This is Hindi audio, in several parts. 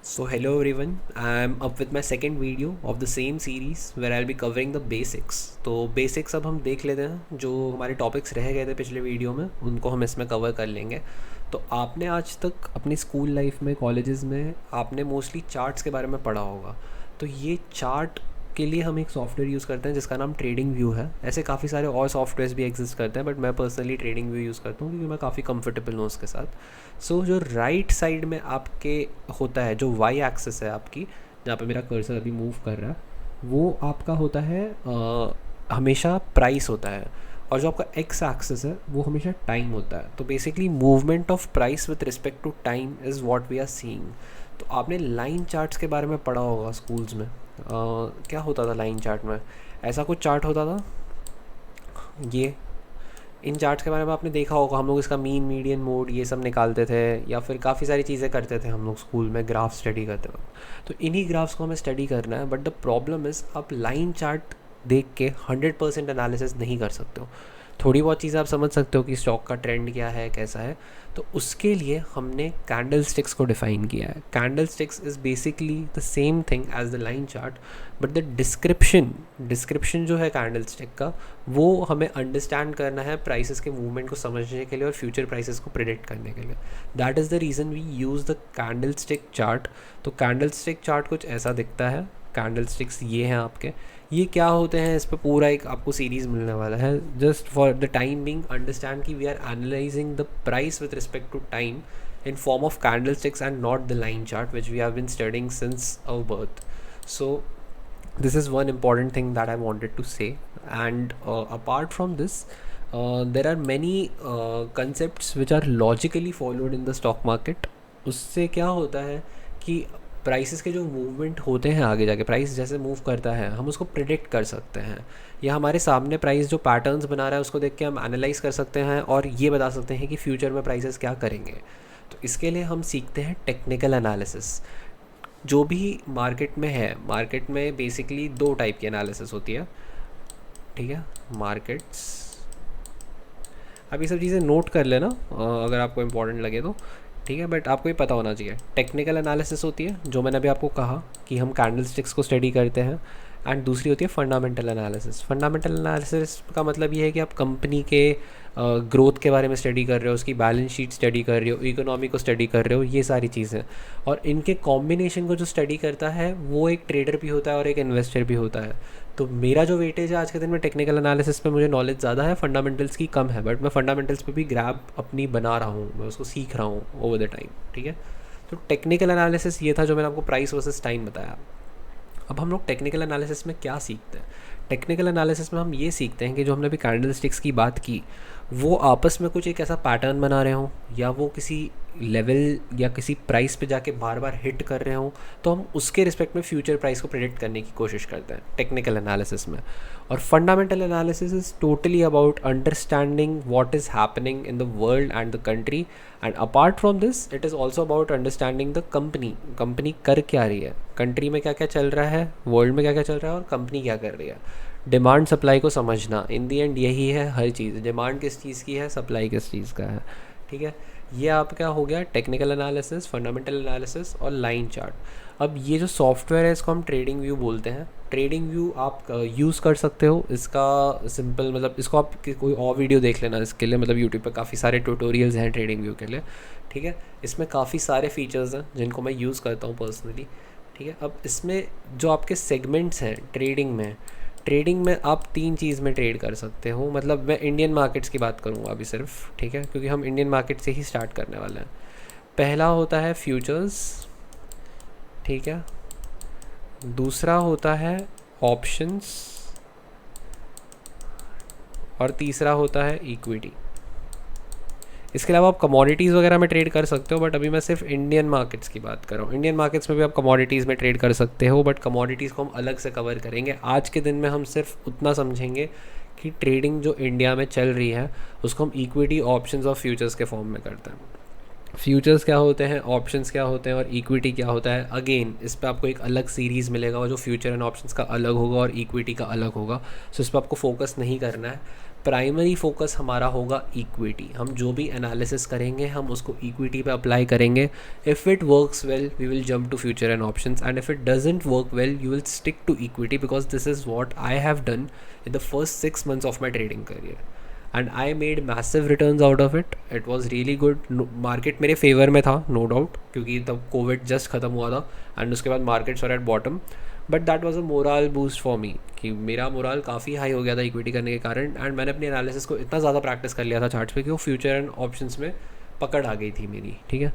So hello everyone, I'm up with my second video of the same series where I'll be covering the basics. तो basics अब हम देख लेते हैं, जो हमारे टॉपिक्स रह गए थे पिछले वीडियो में उनको हम इसमें कवर कर लेंगे। तो आपने आज तक अपनी स्कूल लाइफ में, कॉलेजेस में आपने मोस्टली चार्ट्स के बारे में पढ़ा होगा। तो ये चार्ट के लिए हम एक सॉफ्टवेयर यूज़ करते हैं जिसका नाम ट्रेडिंग व्यू है। ऐसे काफ़ी सारे और सॉफ्टवेयर्स भी एग्जिस्ट करते हैं, बट मैं पर्सनली ट्रेडिंग व्यू यूज़ करता हूँ क्योंकि मैं काफ़ी कंफर्टेबल हूँ उसके साथ। सो जो राइट साइड में आपके होता है, जो वाई एक्सिस है आपकी, जहाँ पे मेरा कर्सर अभी मूव कर रहा है, वो आपका होता है हमेशा प्राइस होता है। और जो आपका एक्स एक्सिस है वो हमेशा टाइम होता है। तो basically movement of price with respect to time is what we are seeing. तो आपने लाइन चार्ट्स के बारे में पढ़ा होगा स्कूल्स में। क्या होता था लाइन चार्ट में? ऐसा कुछ चार्ट होता था ये। इन चार्ट्स के बारे में आपने देखा होगा, हम लोग इसका मीन, मीडियन, मोड ये सब निकालते थे, या फिर काफ़ी सारी चीज़ें करते थे हम लोग स्कूल में ग्राफ स्टडी करते वक्त। तो इन्हीं ग्राफ्स को हमें स्टडी करना है, बट द प्रॉब्लम इज़ आप लाइन चार्ट देख के 100% एनालिसिस नहीं कर सकते हो। थोड़ी बहुत चीज़ें आप समझ सकते हो कि स्टॉक का ट्रेंड क्या है, कैसा है। तो उसके लिए हमने कैंडल स्टिक्स को डिफ़ाइन किया है। Candle sticks is basically the same thing as the line chart, but the description जो है कैंडल स्टिक का, वो हमें अंडरस्टैंड करना है प्राइसेस के मूवमेंट को समझने के लिए और फ्यूचर प्राइसेस को प्रिडिक्ट करने के लिए। That is the reason we use the candle stick chart. तो कैंडल स्टिक चार्ट कुछ ऐसा दिखता है। कैंडल स्टिक्स ये हैं आपके। ये क्या होते हैं, इस पर पूरा एक आपको सीरीज़ मिलने वाला है। Just for the time being understand कि we are analysing the price with respect to time in form of candlesticks and not the line chart which we have been studying since our birth. So this is one important thing that I wanted to say. And apart from this, there are many concepts which are logically followed in the stock market. उससे क्या होता है कि प्राइसेस के जो मूवमेंट होते हैं, आगे जाके प्राइस जैसे मूव करता है हम उसको प्रिडिक्ट कर सकते हैं, या हमारे सामने प्राइस जो पैटर्न्स बना रहा है उसको देख के हम एनालाइज कर सकते हैं और ये बता सकते हैं कि फ्यूचर में प्राइसेस क्या करेंगे। तो इसके लिए हम सीखते हैं टेक्निकल एनालिसिस। जो भी मार्केट में है, मार्केट में बेसिकली दो टाइप की एनालिसिस होती है, ठीक है, मार्केट्स। अब ये सब चीज़ें नोट कर लेना अगर आपको इम्पोर्टेंट लगे तो, ठीक है, बट आपको ये पता होना चाहिए। टेक्निकल एनालिसिस होती है जो मैंने अभी आपको कहा कि हम कैंडल स्टिक्स को स्टडी करते हैं, एंड दूसरी होती है फंडामेंटल एनालिसिस। फंडामेंटल एनालिसिस का मतलब ये है कि आप कंपनी के ग्रोथ के बारे में स्टडी कर रहे हो, उसकी बैलेंस शीट स्टडी कर रहे हो, इकोनॉमी को स्टडी कर रहे हो, ये सारी चीज़ें। और इनके कॉम्बिनेशन को जो स्टडी करता है वो एक ट्रेडर भी होता है और एक इन्वेस्टर भी होता है। तो मेरा जो वेटेज है आज के दिन में टेक्निकल एनालिसिस पे मुझे नॉलेज ज़्यादा है, फंडामेंटल्स की कम है, बट मैं फंडामेंटल्स पे भी ग्रैब अपनी बना रहा हूँ, मैं उसको सीख रहा हूँ ओवर द टाइम, ठीक है। तो टेक्निकल एनालिसिस ये था जो मैंने आपको प्राइस वर्सेस टाइम बताया। अब हम लोग टेक्निकल एनालिसिस में क्या सीखते हैं? टेक्निकल एनालिसिस में हम ये सीखते हैं कि जो हमने अभी कैंडल स्टिक्स की बात की, वो आपस में कुछ एक ऐसा पैटर्न बना रहे हों, या वो किसी लेवल या किसी प्राइस पे जाके बार बार हिट कर रहे हों, तो हम उसके रिस्पेक्ट में फ्यूचर प्राइस को प्रेडिक्ट करने की कोशिश करते हैं टेक्निकल एनालिसिस में। और fundamental analysis is totally about understanding what is happening in the world and the country, and apart from this it is also about understanding the company कर क्या रही है, कंट्री में क्या क्या चल रहा है, वर्ल्ड में क्या क्या चल रहा है, और कंपनी क्या कर रही है। डिमांड सप्लाई को समझना, इन दी एंड यही है हर चीज़। डिमांड किस चीज़ की है, सप्लाई किस चीज़ का है, ठीक है। ये आपका हो गया टेक्निकल एनालिसिस, फंडामेंटल एनालिसिस और लाइन चार्ट। अब ये जो सॉफ्टवेयर है इसको हम ट्रेडिंग व्यू बोलते हैं। ट्रेडिंग व्यू आप यूज़ कर सकते हो। इसका सिंपल मतलब, इसको आप कोई और वीडियो देख लेना इसके लिए, मतलब यूट्यूब पे काफ़ी सारे ट्यूटोरियल्स हैं ट्रेडिंग व्यू के लिए, ठीक है। इसमें काफ़ी सारे फीचर्स हैं जिनको मैं यूज़ करता हूँ पर्सनली, ठीक है। अब इसमें जो आपके सेगमेंट्स हैं ट्रेडिंग में आप तीन चीज़ में ट्रेड कर सकते हो। मतलब मैं इंडियन मार्केट्स की बात करूँगा अभी सिर्फ, ठीक है, क्योंकि हम इंडियन मार्केट से ही स्टार्ट करने वाले हैं। पहला होता है फ्यूचर्स, ठीक है। दूसरा होता है ऑप्शंस, और तीसरा होता है इक्विटी। इसके अलावा आप कमोडिटीज़ वगैरह में ट्रेड कर सकते हो, बट अभी मैं सिर्फ इंडियन मार्केट्स की बात कर रहा हूँ। इंडियन मार्केट्स में भी आप कमोडिटीज़ में ट्रेड कर सकते हो, बट कमोडिटीज़ को हम अलग से कवर करेंगे। आज के दिन में हम सिर्फ उतना समझेंगे कि ट्रेडिंग जो इंडिया में चल रही है उसको हम इक्विटी, ऑप्शंस और फ्यूचर्स के फॉर्म में करते हैं। फ्यूचर्स क्या होते हैं, ऑप्शंस क्या होते हैं और इक्विटी क्या होता है, अगेन इस पर आपको एक अलग सीरीज़ मिलेगा, और जो फ्यूचर एंड ऑप्शंस का अलग होगा और इक्विटी का अलग होगा। सो इस पर आपको फोकस नहीं करना है। प्राइमरी फोकस हमारा होगा इक्विटी। हम जो भी एनालिसिस करेंगे हम उसको इक्विटी पे अप्लाई करेंगे। If it works well we will jump to future and options, and if it doesn't work well you will stick to equity, because this is what I have done in the first 6 months of my trading career, and I made massive returns out of it. It was really good. Market मेरे फेवर में था नो डाउट, क्योंकि तब कोविड जस्ट ख़त्म हुआ था एंड उसके बाद markets were at bottom, but that was a moral boost for me कि मेरा मोरल काफ़ी हाई हो गया था इक्विटी करने के कारण, एंड मैंने अपने एनालिसिस को इतना ज़्यादा प्रैक्टिस कर लिया था चार्ट्स पे कि वो फ्यूचर एंड ऑप्शंस में पकड़ आ गई थी मेरी। ठीक है,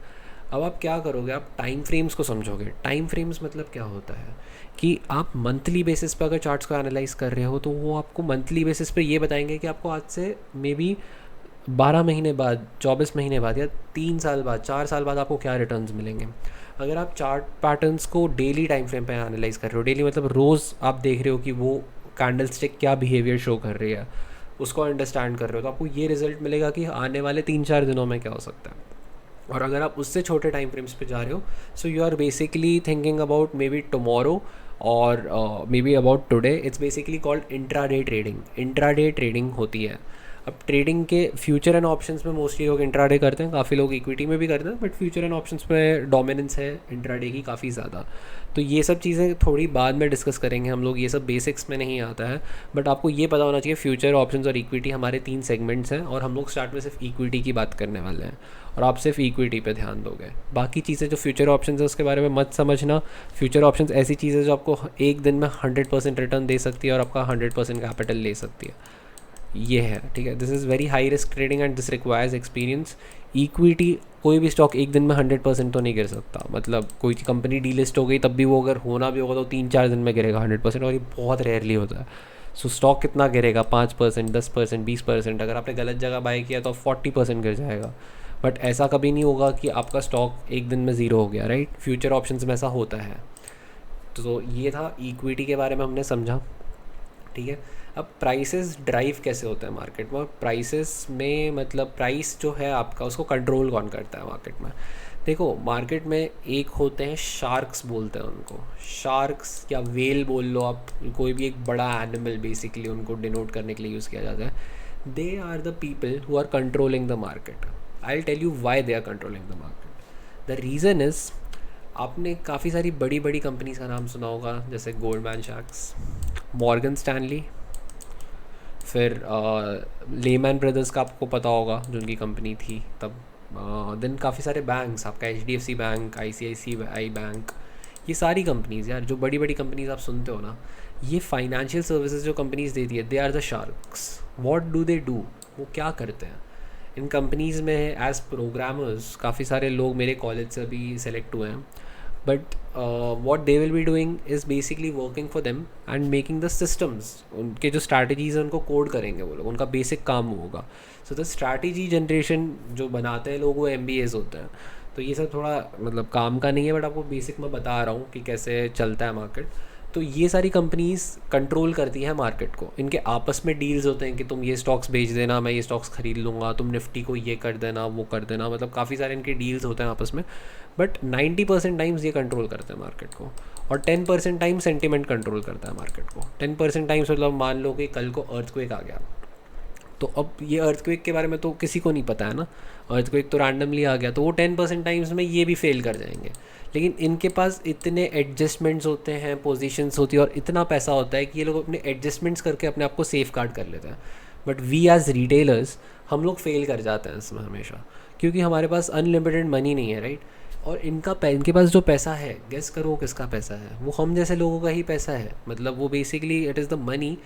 अब आप क्या करोगे, आप टाइम फ्रेम्स को समझोगे। टाइम फ्रेम्स मतलब क्या होता है कि आप मंथली बेसिस पे अगर चार्ट्स को एनालाइज कर रहे हो तो वो आपको मंथली बेसिस पे ये बताएंगे कि आपको आज से मे बी 12 महीने बाद, 24 महीने बाद, या 3 साल बाद, 4 साल बाद आपको क्या रिटर्न्स मिलेंगे। अगर आप चार्ट पैटर्न्स को डेली टाइम फ्रेम पे एनालाइज कर रहे हो, डेली मतलब रोज़ आप देख रहे हो कि वो कैंडल स्टिक क्या बिहेवियर शो कर रही है, उसको अंडरस्टैंड कर रहे हो, तो आपको ये रिजल्ट मिलेगा कि आने वाले 3-4 दिनों में क्या हो सकता है। और अगर आप उससे छोटे टाइम फ्रेम्स पे जा रहे हो, so you are basically thinking about maybe tomorrow और maybe about today. It's basically called intraday trading. Intraday trading होती है। अब ट्रेडिंग के फ्यूचर एंड ऑप्शंस में मोस्टली लोग इंट्राडे करते हैं, काफ़ी लोग इक्विटी में भी करते हैं, बट फ्यूचर एंड ऑप्शंस में डोमिनेंस है इंट्राडे की काफ़ी ज़्यादा। तो ये सब चीज़ें थोड़ी बाद में डिस्कस करेंगे हम लोग, ये सब बेसिक्स में नहीं आता है, बट आपको ये पता होना चाहिए फ्यूचर, ऑप्शंस और इक्विटी हमारे 3 सेगमेंट्स हैं, और हम लोग स्टार्ट में सिर्फ इक्विटी की बात करने वाले हैं, और आप सिर्फ इक्विटी पे ध्यान दोगे। बाकी चीज़ें जो फ्यूचर ऑप्शंस है उसके बारे में मत समझना। फ्यूचर ऑप्शंस ऐसी चीज़ है जो आपको एक दिन में 100% रिटर्न दे सकती है और आपका 100% कैपिटल ले सकती है, ये है। ठीक है, this is very high risk trading and this requires experience. Equity, कोई भी स्टॉक एक दिन में 100% तो नहीं गिर सकता, मतलब कोई कंपनी डीलिस्ट हो गई तब भी वो अगर होना भी होगा तो 3-4 दिन में गिरेगा 100%, और ये बहुत रेयरली होता है। सो स्टॉक कितना गिरेगा, 5%, 10%, 20%। अगर आपने गलत जगह बाय किया तो 40% गिर जाएगा, बट ऐसा कभी नहीं होगा कि आपका स्टॉक एक दिन में ज़ीरो हो गया, राइट। फ्यूचर ऑप्शंस में ऐसा होता है। तो ये था इक्विटी के बारे में हमने समझा। ठीक है, अब प्राइसेस ड्राइव कैसे होता है मार्केट में। प्राइसेस में मतलब प्राइस जो है आपका, उसको कंट्रोल कौन करता है मार्केट में। देखो, मार्केट में एक होते हैं शार्क्स, बोलते हैं उनको शार्क्स, या वेल बोल लो आप, कोई भी एक बड़ा एनिमल बेसिकली उनको डिनोट करने के लिए यूज़ किया जाता है। They are the people who are controlling the market. I will tell you why they are controlling the market. The reason is, आपने काफ़ी सारी बड़ी बड़ी कंपनीज का नाम सुना होगा, जैसे गोल्डमैन सैक्स, मॉर्गन स्टैनली, फिर लेमैन ब्रदर्स का आपको पता होगा जो उनकी कंपनी थी तब। देन काफ़ी सारे बैंक्स, आपका HDFC बैंक, ICICI बैंक, ये सारी कंपनीज़ यार, जो बड़ी बड़ी कंपनीज आप सुनते हो ना, ये फाइनेंशियल सर्विसेज जो कंपनीज़ देती है, they are the sharks. What do they do, वो क्या करते हैं इन कंपनीज़ में। एज प्रोग्रामर्स काफ़ी सारे लोग मेरे कॉलेज से अभी सेलेक्ट हुए हैं, but what they will be doing is basically working for them and making the systems. उनके जो स्ट्रैटेजीज़ हैं उनको कोड करेंगे वो लोग, उनका बेसिक काम होगा। सो द स्ट्रैटेजी जनरेशन जो बनाते हैं लोग वो MBAs होते हैं। तो ये सब थोड़ा मतलब काम का नहीं है, बट आपको बेसिक मैं बता रहा हूँ कि कैसे चलता है मार्केट। तो ये सारी कंपनीज़ कंट्रोल करती हैं मार्केट को। इनके आपस में डील्स होते हैं कि तुम ये स्टॉक्स बेच देना, मैं ये स्टॉक्स ख़रीद लूँगा, तुम निफ्टी को ये कर देना, वो कर देना, मतलब काफ़ी सारे इनके डील्स होते हैं आपस में। बट 90% टाइम्स ये कंट्रोल करते हैं मार्केट को, और 10% टाइम सेंटिमेंट कंट्रोल करता है मार्केट को। 10% टाइम्स मतलब मान लो कि कल को अर्थक्वेक आ गया, तो अब ये अर्थक्वेक के बारे में तो किसी को नहीं पता है ना, अर्थक्वेक तो रैंडमली आ गया, तो वो 10% टाइम्स में ये भी फेल कर जाएंगे। लेकिन इनके पास इतने एडजस्टमेंट्स होते हैं, पोजीशंस होती है, और इतना पैसा होता है कि ये लोग अपने एडजस्टमेंट्स करके अपने आप को सेफ गार्ड कर लेते हैं। बट वी एज रिटेलर्स, हम लोग फेल कर जाते हैं इसमें हमेशा, क्योंकि हमारे पास अनलिमिटेड मनी नहीं है, राइट। और इनके पास जो पैसा है, गेस करो किसका पैसा है, वो हम जैसे लोगों का ही पैसा है। मतलब वो basically it is the money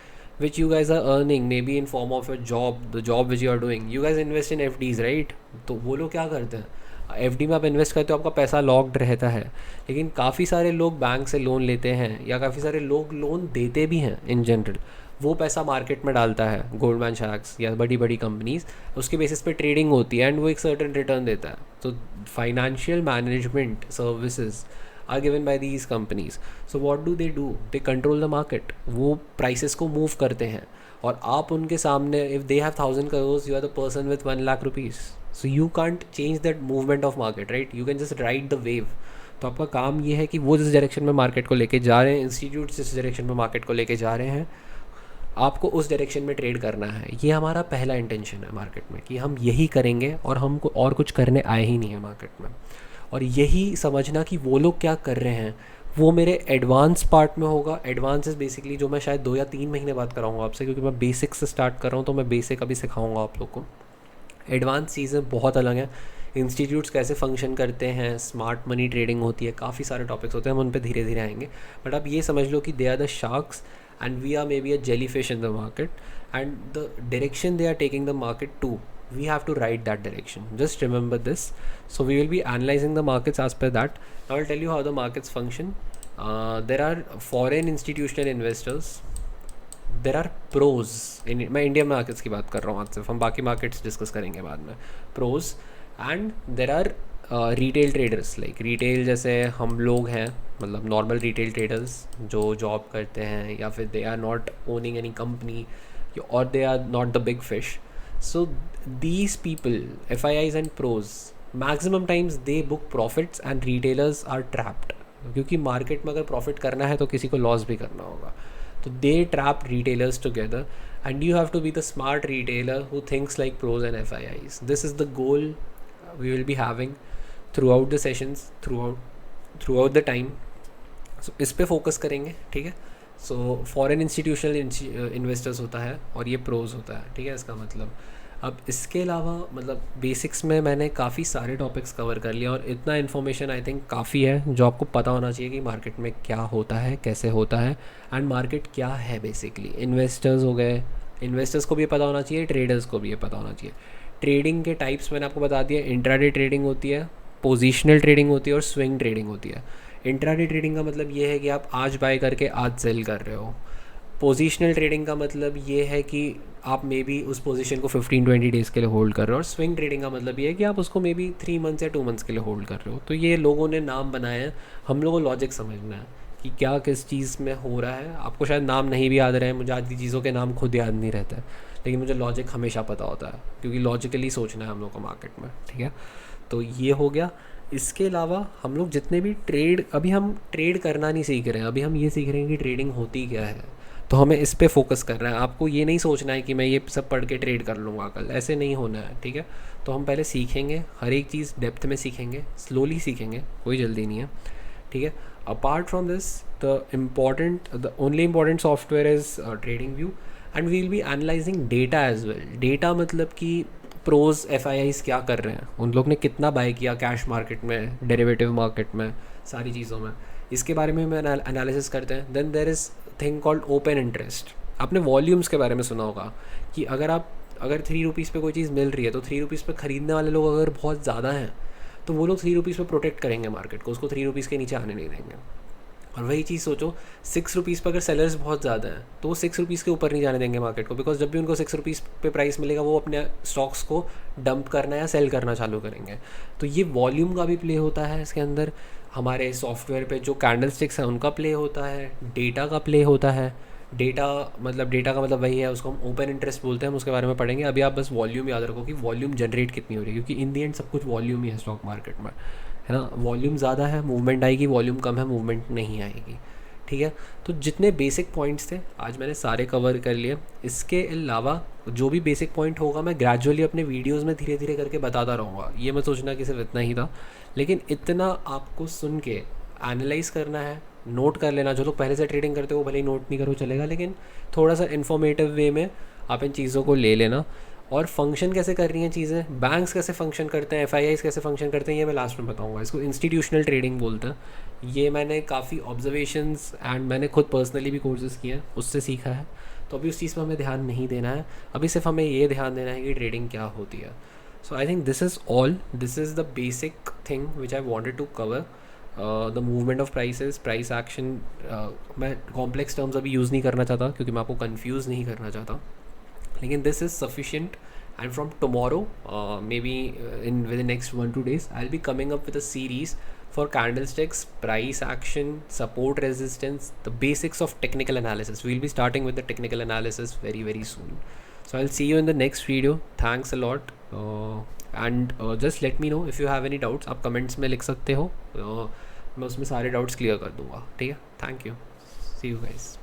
which you guys are earning maybe in form of your job, the job which you are doing. You guys invest in FDs, right? तो वो लोग क्या करते हैं, FD में आप इन्वेस्ट करते हो, आपका पैसा लॉक्ड रहता है। लेकिन काफ़ी सारे लोग बैंक से लोन लेते हैं, या काफ़ी सारे लोग लोन देते भी हैं इन जनरल। वो पैसा मार्केट में डालता है गोल्डमैन सैक्स या बड़ी बड़ी कंपनीज, उसके बेसिस पे ट्रेडिंग होती है एंड वो एक सर्टेन रिटर्न देता है। तो financial management services are given by these companies. So what do? They control the market. वो prices को move करते हैं, और आप उनके सामने, if they have 1,000 crores, you are the person with 1 lakh rupees. So you can't change that movement of market, right? You can just ride the wave. तो आपका काम ये है कि वो जिस डायरेक्शन में मार्केट को लेके जा रहे हैं, इंस्टीट्यूट जिस डायरेक्शन में मार्केट को लेके जा रहे हैं, आपको उस डायरेक्शन में ट्रेड करना है। ये हमारा पहला इंटेंशन है मार्केट में कि हम यही करेंगे और हमको और कुछ करने आए ही नहीं है मार्केट में। और यही समझना कि वो लोग क्या कर रहे हैं वो मेरे एडवांस पार्ट में होगा। एडवांस इज़ बेसिकली जो मैं शायद 2 या 3 महीने बाद कराऊंगा आपसे, क्योंकि मैं बेसिक से स्टार्ट कर रहा हूँ, तो मैं बेसिक अभी सिखाऊंगा आप लोग को। एडवांस चीज़ें बहुत अलग हैं, इंस्टीट्यूट्स कैसे फंक्शन करते हैं, स्मार्ट मनी ट्रेडिंग होती है, काफ़ी सारे टॉपिक्स होते हैं, हम उन पर धीरे धीरे आएंगे। बट आप ये समझ लो कि they are the sharks and we are maybe a jellyfish in the market, and the direction they are taking the market to, we have to ride that direction. Just remember this. So we will be analyzing the markets as per that. Now I'll tell you how the markets function. There are foreign institutional investors. There are pros. मैं इंडियन मार्केट्स की बात कर रहा हूँ आज सिर्फ, हम बाकी मार्केट्स डिस्कस करेंगे बाद में। Pros and there are retail traders, like retail जैसे हम लोग हैं, मतलब नॉर्मल रिटेल ट्रेडर्स जो जॉब करते हैं, या फिर they are not owning any company, और they are not the big fish. So these people, FIIs and pros, maximum times they book profits and retailers are trapped. क्योंकि मार्केट में अगर प्रॉफिट करना है तो किसी को लॉस भी करना होगा, तो they trap retailers together, and you have to be the smart retailer who thinks like pros and FIIs. This is the goal we will be having throughout the sessions, throughout the time. So इस पे फोकस करेंगे, ठीक है. सो फॉरेन इंस्टीट्यूशनल इन्वेस्टर्स होता है और ये प्रोज होता है, ठीक है. इसका मतलब अब इसके अलावा मतलब बेसिक्स में मैंने काफ़ी सारे टॉपिक्स कवर कर लिया, और इतना इन्फॉर्मेशन आई थिंक काफ़ी है जो आपको पता होना चाहिए कि मार्केट में क्या होता है, कैसे होता है, एंड मार्केट क्या है. बेसिकली इन्वेस्टर्स हो गए, इन्वेस्टर्स को भी पता होना चाहिए, ट्रेडर्स को भी ये पता होना चाहिए. ट्रेडिंग के टाइप्स मैंने आपको बता दिया. इंट्राडे ट्रेडिंग होती है, पोजिशनल ट्रेडिंग होती है, और स्विंग ट्रेडिंग होती है. इंट्राडे ट्रेडिंग का मतलब ये है कि आप आज बाय करके आज सेल कर रहे हो. पोजीशनल ट्रेडिंग का मतलब ये है कि आप मे बी उस पोजीशन को 15-20 डेज़ के लिए होल्ड कर रहे हो. और स्विंग ट्रेडिंग का मतलब ये है कि आप उसको मे बी 3 मंथ्स या 2 मंथ्स के लिए होल्ड कर रहे हो. तो ये लोगों ने नाम बनाए हैं, हम लोगों को लॉजिक समझना है कि क्या किस चीज़ में हो रहा है. आपको शायद नाम नहीं भी याद रहे, मुझे आधी चीज़ों के नाम खुद याद नहीं रहता है, लेकिन मुझे लॉजिक हमेशा पता होता है, क्योंकि लॉजिकली सोचना है हम लोग को मार्केट में, ठीक है. तो ये हो गया. इसके अलावा हम लोग जितने भी ट्रेड, अभी हम ट्रेड करना नहीं सीख रहे हैं, अभी हम ये सीख रहे हैं कि ट्रेडिंग होती क्या है. तो हमें इस पे फोकस करना है. आपको ये नहीं सोचना है कि मैं ये सब पढ़ के ट्रेड कर लूँगा कल, ऐसे नहीं होना है, ठीक है. तो हम पहले सीखेंगे, हर एक चीज़ डेप्थ में सीखेंगे, स्लोली सीखेंगे, कोई जल्दी नहीं है, ठीक है. Apart from this the only important software is trading view, and we will be analysing data as well. Data मतलब कि प्रोज FIIs क्या कर रहे हैं, उन लोग ने कितना बाय किया कैश मार्केट में, डेरिवेटिव मार्केट में, सारी चीज़ों में, इसके बारे में मैं एनालिसिस करते हैं. Then there is thing called open interest. आपने वॉल्यूम्स के बारे में सुना होगा कि अगर 3 रुपीज़ पे कोई चीज़ मिल रही है, तो 3 रुपीज़ पे ख़रीदने वाले लोग अगर बहुत ज़्यादा हैं तो वो लोग 3 रुपीज़ पे प्रोटेक्ट करेंगे मार्केट को, उसको 3 रुपीज़ के नीचे आने नहीं देंगे. और वही चीज़ सोचो, 6 रुपीज़ पर अगर सेलर्स बहुत ज़्यादा हैं तो वो 6 रुपीज़ के ऊपर नहीं जाने देंगे मार्केट को, बिकॉज जब भी उनको 6 रुपीज़ पे प्राइस मिलेगा वो अपने स्टॉक्स को डंप करना या सेल करना चालू करेंगे. तो ये वॉल्यूम का भी प्ले होता है इसके अंदर. हमारे सॉफ्टवेयर पे जो कैंडल स्टिक्स हैं उनका प्ले होता है, डेटा का प्ले होता है. डेटा का मतलब वही है, उसको हम ओपन इंटरेस्ट बोलते हैं, हम उसके बारे में पढ़ेंगे. अभी आप बस वॉल्यूम याद रखो कि वॉल्यूम जनरेट कितनी हो रही है, क्योंकि इन दी एंड सब कुछ वॉल्यूम ही है स्टॉक मार्केट में, है ना. वॉल्यूम ज़्यादा है मूवमेंट आएगी, वॉल्यूम कम है मूवमेंट नहीं आएगी, ठीक है. तो जितने बेसिक पॉइंट्स थे आज मैंने सारे कवर कर लिए. इसके अलावा जो भी बेसिक पॉइंट होगा मैं ग्रेजुअली अपने वीडियोस में धीरे धीरे करके बताता रहूँगा. ये मत सोचना कि सिर्फ इतना ही था, लेकिन इतना आपको सुन के एनालाइज करना है, नोट कर लेना. जो लोग पहले से ट्रेडिंग करते हो भले ही नोट नहीं करो चलेगा, लेकिन थोड़ा सा इन्फॉर्मेटिव वे में आप इन चीज़ों को ले लेना. और फंक्शन कैसे कर रही हैं चीज़ें, बैंक्स कैसे फंक्शन करते हैं, FIIs कैसे फंक्शन करते हैं, ये मैं लास्ट में बताऊंगा. इसको इंस्टीट्यूशनल ट्रेडिंग बोलते हैं. ये मैंने काफ़ी ऑब्जर्वेशंस एंड मैंने खुद पर्सनली भी कोर्सेज किए हैं, उससे सीखा है. तो अभी उस चीज़ पर हमें ध्यान नहीं देना है, अभी सिर्फ हमें ये ध्यान देना है कि ट्रेडिंग क्या होती है. So I think this is all. This is the basic thing which I wanted to cover. The movement of prices, price action. मैं कॉम्प्लेक्स टर्म्स अभी यूज़ नहीं करना चाहता क्योंकि मैं आपको कन्फ्यूज़ नहीं करना चाहता, लेकिन this is sufficient. And from tomorrow, maybe within next 1-2 days, I'll be coming up with a series for candlesticks, price action, support resistance, the basics of technical analysis. We'll be starting with the technical analysis very very soon. So I'll see you in the next video. Thanks a lot. And just let me know if you have any doubts. आप comments में लिख सकते हो, मैं उसमें सारे doubts clear कर दूँगा, ठीक है. Thank you. See you guys.